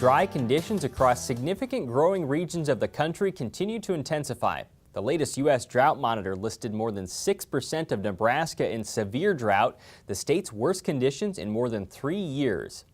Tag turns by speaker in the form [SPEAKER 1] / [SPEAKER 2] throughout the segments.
[SPEAKER 1] Dry conditions across significant growing regions of the country continue to intensify. The latest U.S. Drought Monitor listed more than 6% of Nebraska in severe drought, the state's worst conditions in more than 3 years.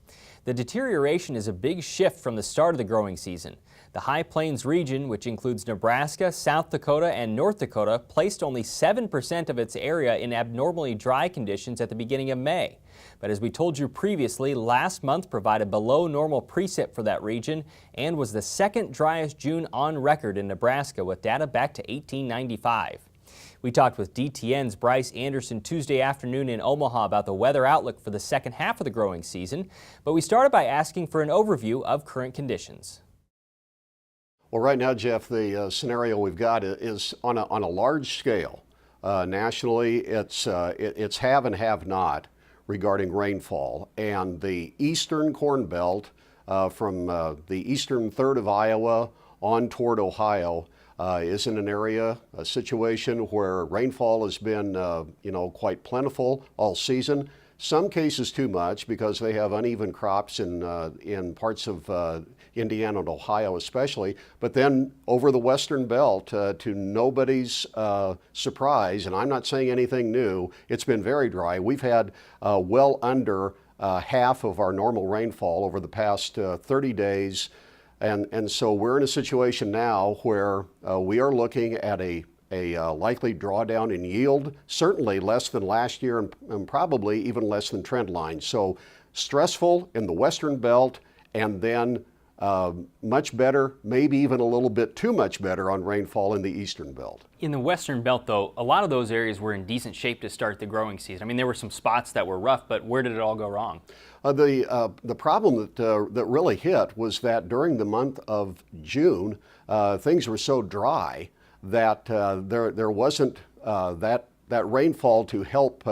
[SPEAKER 1] The deterioration is a big shift from the start of the growing season. The High Plains region, which includes Nebraska, South Dakota, and North Dakota, placed only 7% of its area in abnormally dry conditions at the beginning of May. But as we told you previously, last month provided below normal precip for that region and was the second driest June on record in Nebraska with data back to 1895. We talked with DTN's Bryce Anderson Tuesday afternoon in Omaha about the weather outlook for the second half of the growing season, but we started by asking for an overview of current conditions.
[SPEAKER 2] Well, right now, Jeff, the scenario we've got is on a large scale. Nationally, it's have and have not regarding rainfall, and the eastern Corn Belt from the eastern third of Iowa on toward Ohio is in an area, a situation where rainfall has been quite plentiful all season. Some cases too much because they have uneven crops in parts of Indiana and Ohio especially, but then over the western belt, to nobody's surprise, and I'm not saying anything new, it's been very dry. We've had well under half of our normal rainfall over the past 30 days, and so we're in a situation now where we are looking at a likely drawdown in yield, certainly less than last year and probably even less than trend line. So stressful in the western belt, and then much better, maybe even a little bit too much better on rainfall in the eastern belt.
[SPEAKER 1] In the western belt, though, a lot of those areas were in decent shape to start the growing season. I mean, there were some spots that were rough, but where did it all go wrong?
[SPEAKER 2] The problem that really hit was that during the month of June, things were so dry that there wasn't that rainfall to help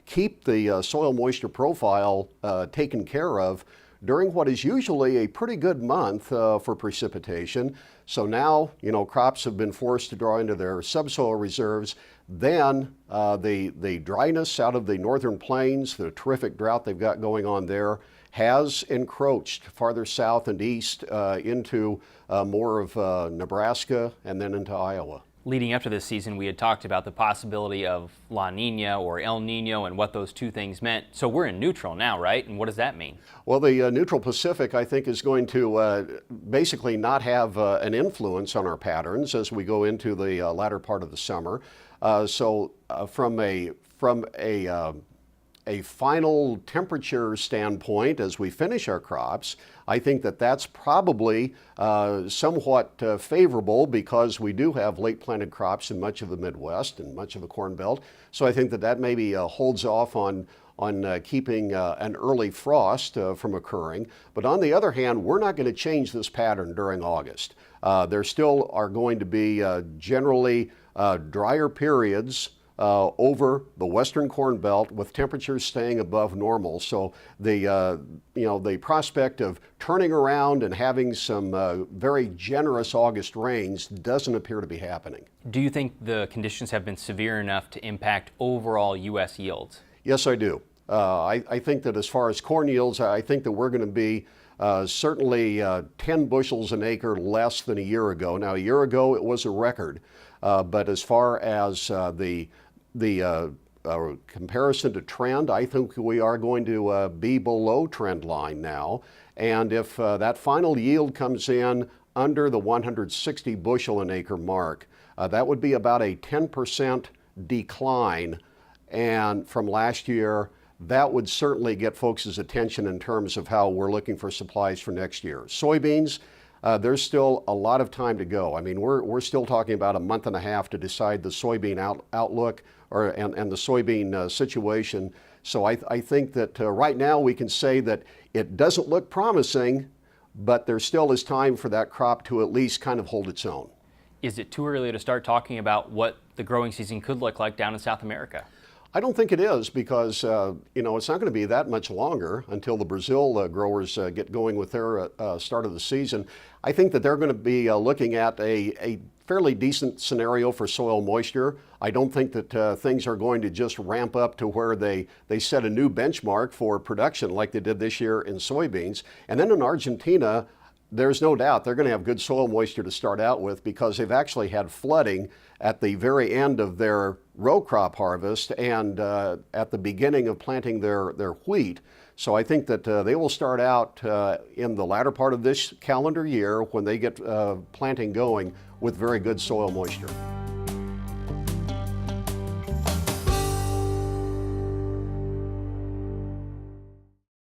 [SPEAKER 2] keep the soil moisture profile taken care of during what is usually a pretty good month for precipitation. So now, crops have been forced to draw into their subsoil reserves. Then the dryness out of the northern plains, the terrific drought they've got going on there, has encroached farther south and east into more of Nebraska and then into Iowa.
[SPEAKER 1] Leading up to this season, we had talked about the possibility of La Nina or El Nino and what those two things meant. So we're in neutral now, right? And what does that mean? Well,
[SPEAKER 2] the neutral Pacific, I think, is going to basically not have an influence on our patterns as we go into the latter part of the summer. So from a final temperature standpoint, as we finish our crops, I think that's probably somewhat favorable because we do have late planted crops in much of the Midwest and much of the Corn Belt. So I think that maybe holds off on keeping an early frost from occurring. But on the other hand, we're not going to change this pattern during August. There still are going to be generally drier periods over the western Corn Belt with temperatures staying above normal. So the prospect of turning around and having some very generous August rains doesn't appear to be happening.
[SPEAKER 1] Do you think the conditions have been severe enough to impact overall U.S. yields?
[SPEAKER 2] Yes, I do. I think that as far as corn yields, I think that we're going to be certainly 10 bushels an acre less than a year ago. Now, a year ago it was a record, but as far as the comparison to trend, I think we are going to be below trend line now. And if that final yield comes in under the 160 bushel an acre mark, that would be about a 10% decline. And from last year, that would certainly get folks' attention in terms of how we're looking for supplies for next year. Soybeans, there's still a lot of time to go. I mean, we're still talking about a month and a half to decide the soybean outlook and the soybean situation. So I think that right now we can say that it doesn't look promising, but there still is time for that crop to at least kind of hold its own.
[SPEAKER 1] Is it too early to start talking about what the growing season could look like down in South America?
[SPEAKER 2] I don't think it is because, it's not going to be that much longer until the Brazil growers get going with their start of the season. I think that they're going to be looking at a fairly decent scenario for soil moisture. I don't think that things are going to just ramp up to where they set a new benchmark for production like they did this year in soybeans. And then in Argentina, There's no doubt they're going to have good soil moisture to start out with because they've actually had flooding at the very end of their row crop harvest and at the beginning of planting their wheat. So I think that they will start out in the latter part of this calendar year when they get planting going with very good soil moisture.